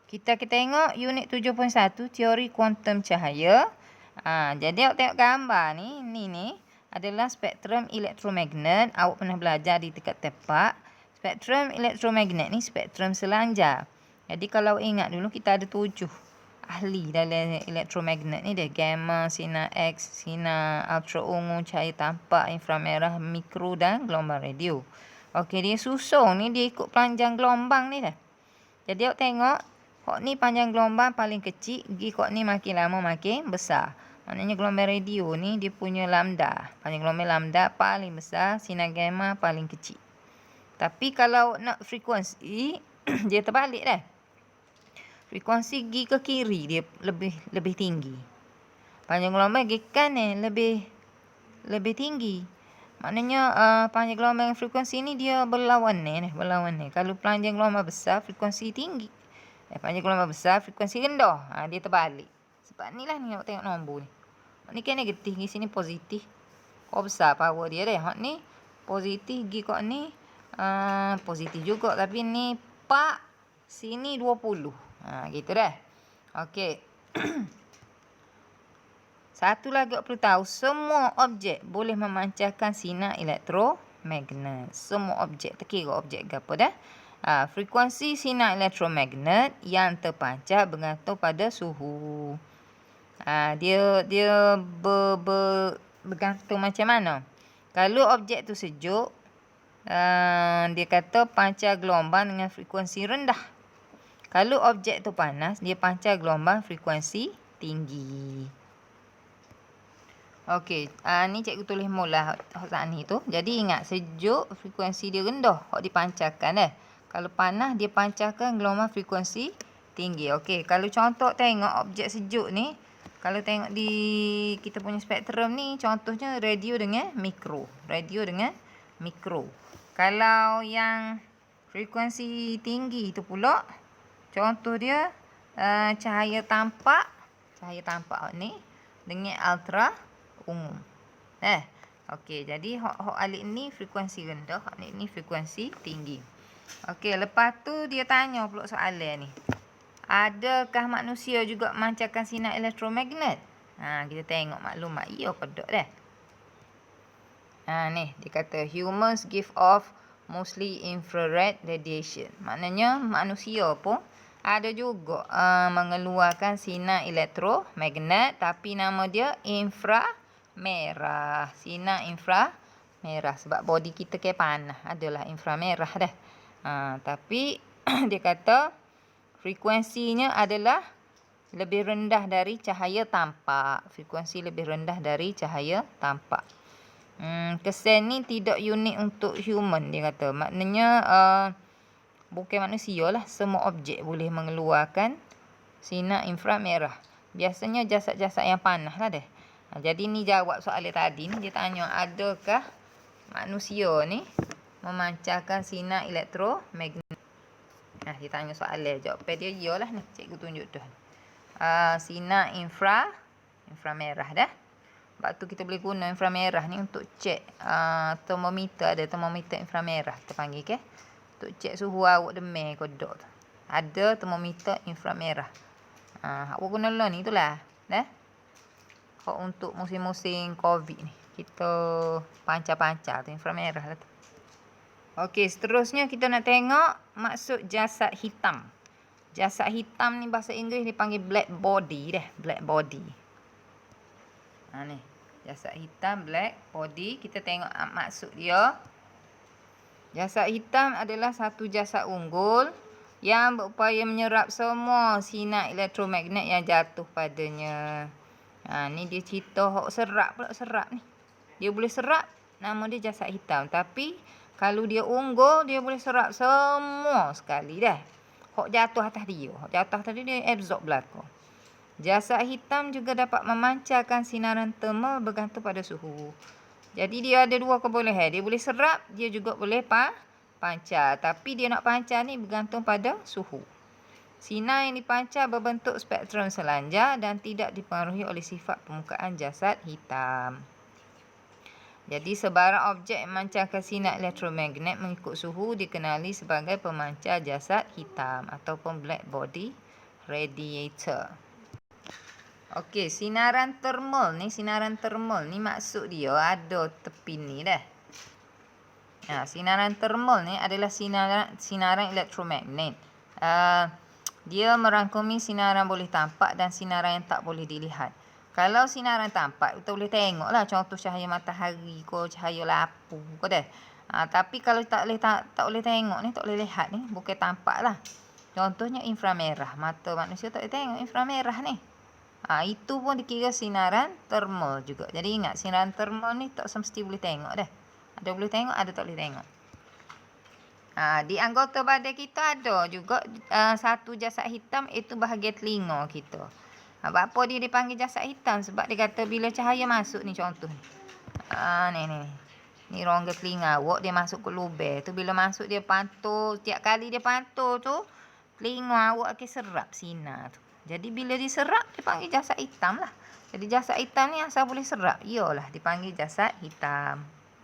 Kita tengok unit 7.1 teori kuantum cahaya. Jadi awak tengok gambar ni adalah spektrum elektromagnet. Awak pernah belajar di tingkat tepak. Spektrum elektromagnet ni spektrum selanjar. Jadi kalau ingat dulu kita ada 7 ahli dalam elektromagnet ni dia. Gamma, sinar X, sinar ultra ungu, cahaya tampak, inframerah, mikro dan gelombang radio. Okey, dia susun ni dia ikut panjang gelombang ni dah. Jadi awak tengok hok ni panjang gelombang paling kecil, pergi kok ni makin lama makin besar. Maknanya gelombang radio ni dia punya lambda. Panjang gelombang lambda paling besar, sinar gamma paling kecil. Tapi kalau nak frekuensi dia terbalik dah. Frekuensi pergi ke kiri dia lebih tinggi. Panjang gelombang pergi ke kanan lebih tinggi. Maknanya panjang gelombang frekuensi ni dia berlawan ni. Kalau panjang gelombang besar frekuensi tinggi. Panjang gelombang besar frekuensi rendah. Dia terbalik. Sebab ni lah ni awak tengok nombor ni. Hak ni kan negatif, di sini positif. Kau besar power dia dah. Hak ni positif pergi kok ni positif juga, tapi ni pak sini 20. Gitu dah. Okey. Satu lagi awak perlu tahu, semua objek boleh memancarkan sinar elektromagnet. Semua objek, terkira objek ke apa dah. Frekuensi sinar elektromagnet yang terpancar bergantung pada suhu. Dia bergantung macam mana? Kalau objek tu sejuk, dia kata pancar gelombang dengan frekuensi rendah. Kalau objek tu panas, dia pancar gelombang frekuensi tinggi. Okey, ni cikgu tulis mula hak ni tu. Jadi ingat, sejuk frekuensi dia rendah, hak dipancarkan dah. Kalau panas dia pancarkan gelombang frekuensi tinggi. Okey, kalau contoh tengok objek sejuk ni, kalau tengok di kita punya spektrum ni, contohnya radio dengan mikro. Radio dengan mikro. Kalau yang frekuensi tinggi tu pula, contoh dia cahaya tampak ni dengan ultra ungu. Okey, jadi hak alik ni frekuensi rendah, hak ni frekuensi tinggi. Okey, lepas tu dia tanya pula soalan ni. Adakah manusia juga memancarkan sinar elektromagnet? Kita tengok maklumat. Ya ke tak dah? Ni dia kata humans give off mostly infrared radiation. Maknanya manusia pun ada juga mengeluarkan sinar elektromagnet, tapi nama dia inframerah. Sinar inframerah sebab body kita ke panas, adalah inframerah dah. Tapi dia kata frekuensinya adalah lebih rendah dari cahaya tampak. Frekuensi lebih rendah dari cahaya tampak. Kesan ni tidak unik untuk human, dia kata. Maknanya bukan manusia lah, semua objek boleh mengeluarkan sinar inframerah. Biasanya jasad-jasad yang panas lah dah. Jadi ni jawab soalan tadi ni. Dia tanya adakah manusia ni memancarkan sinar elektromagnet. Dia tanya soalan, jawapan dia iyalah ni. Cikgu tunjuk tu. Sinar inframerah dah. Sebab tu kita boleh guna inframerah ni untuk cek termometer. Ada termometer inframerah kita panggil ke. Untuk cek suhu awak demam ke tak. Ada termometer inframerah. Awak guna lah ni itulah. Dah. Kau untuk musim-musim COVID ni. Kita pancar-pancar tu inframerah lah tu. Okey, seterusnya kita nak tengok maksud jasad hitam. Jasad hitam ni bahasa Inggeris dipanggil black body dah. Black body. Ni. Jasad hitam, black body. Kita tengok maksud dia. Jasad hitam adalah satu jasad unggul yang berupaya menyerap semua sinar elektromagnet yang jatuh padanya. Ni dia cerita hok serap pula, serap ni. Dia boleh serap, nama dia jasad hitam. Tapi kalau dia unggul, dia boleh serap semua sekali dah. Hok jatuh atas dia. Hok jatuh atas dia absorb belakang. Jasad hitam juga dapat memancarkan sinaran termal bergantung pada suhu. Jadi dia ada dua kebolehan. Dia boleh serap, dia juga boleh pancar. Tapi dia nak pancar ni bergantung pada suhu. Sinar yang dipancar berbentuk spektrum selanjar dan tidak dipengaruhi oleh sifat permukaan jasad hitam. Jadi sebarang objek yang memancarkan sinar elektromagnet mengikut suhu dikenali sebagai pemancar jasad hitam ataupun black body radiator. Okey, sinaran termal ni maksud dia ada tepi ni dah. Sinaran termal ni adalah sinaran elektromagnet. Dia merangkumi sinaran boleh tampak dan sinaran yang tak boleh dilihat. Kalau sinaran tampak, kita boleh tengok lah, contoh cahaya matahari ke, cahaya lampu ke dah. Tapi kalau tak boleh tengok ni, tak boleh lihat ni, bukan tampak lah. Contohnya inframerah, mata manusia tak boleh tengok inframerah ni. Itu pun dikira sinaran termal juga. Jadi ingat, sinaran termal ni tak semesti boleh tengok dah. Ada boleh tengok, ada tak boleh tengok. Di anggota badan kita ada juga satu jasad hitam, itu bahagian telinga kita. Apa dia dipanggil jasad hitam? Sebab dia kata bila cahaya masuk ni, contoh ni. Ni rongga telinga awak, dia masuk ke lubang tu. Bila masuk dia pantul, tiap kali dia pantul tu, telinga awak akan serap sinar tu. Jadi bila diserap, dipanggil jasad hitam lah. Jadi jasad hitam ni asal boleh serap, iyalah dipanggil jasad hitam.